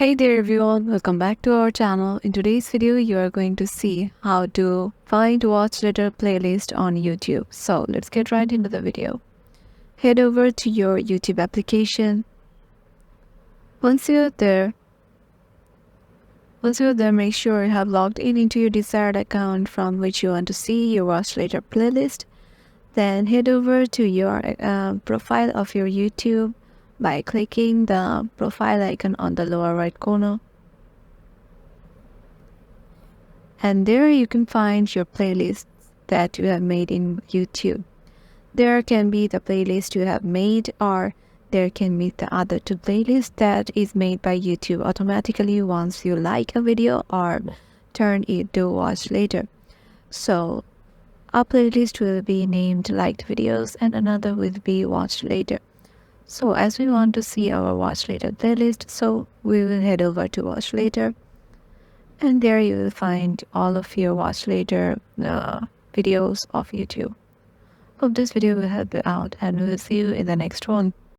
Hey there everyone, welcome back to our channel. In today's video, you are going to see how to find watch later playlist on YouTube. So let's get right into the video. Head over to your YouTube application. Once you're there, make sure you have logged in into your desired account from which you want to see your watch later playlist. Then head over to your profile of your YouTube by clicking the profile icon on the lower right corner. And there you can find your playlists that you have made in YouTube. There can be the playlist you have made, or there can be the other two playlists that is made by YouTube automatically once you like a video or turn it to watch later. So a playlist will be named liked videos and another will be watched later. So as we want to see our watch later playlist, so we will head over to watch later, and there you will find all of your watch later videos of YouTube. Hope this video will help you out, and we will see you in the next one.